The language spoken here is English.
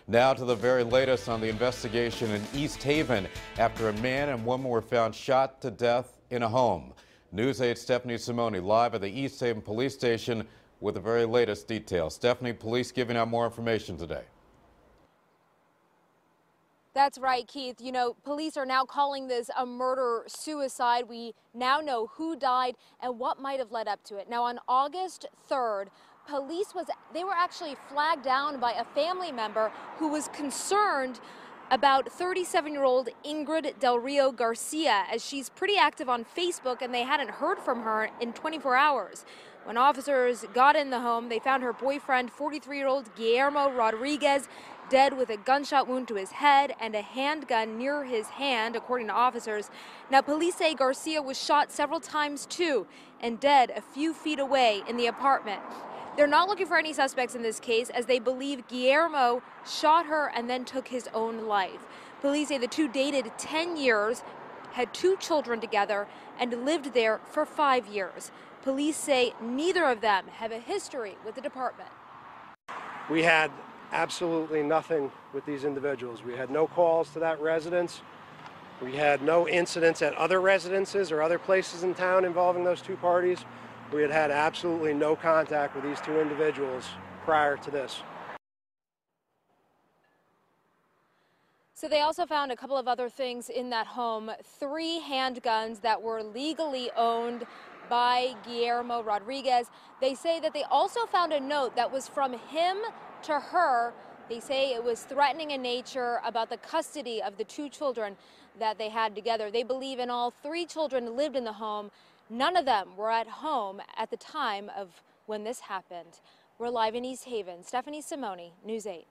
Now to the very latest on the investigation in East Haven after a man and woman were found shot to death in a home. News 8's Stephanie Simoni live at the East Haven Police Station with the very latest details. Stephanie, police giving out more information today. That's right, Keith. You know, police are now calling this a murder-suicide. We now know who died and what might have led up to it. Now, on August 3rd, police were actually flagged down by a family member who was concerned about 37-year-old Ingrid Del Rio Garcia, as she's pretty active on Facebook and they hadn't heard from her in 24 hours. When officers got in the home, they found her boyfriend, 43-year-old Guillermo Rodriguez, dead with a gunshot wound to his head and a handgun near his hand, according to officers. Now, police say Garcia was shot several times too and dead a few feet away in the apartment. They're not looking for any suspects in this case, as they believe Guillermo shot her and then took his own life. Police say the two dated 10 years, had 2 children together, and lived there for 5 years. Police say neither of them have a history with the department. We had absolutely nothing with these individuals. We had no calls to that residence. We had no incidents at other residences or other places in town involving those two parties. We had absolutely no contact with these two individuals prior to this. So they also found a couple of other things in that home, 3 handguns that were legally owned by Guillermo Rodriguez. They say that they also found a note that was from him to her. They say it was threatening in nature about the custody of the 2 children that they had together. They believe in all 3 children lived in the home. None of them were at home at the time of when this happened. We're live in East Haven. Stephanie Simoni, News 8.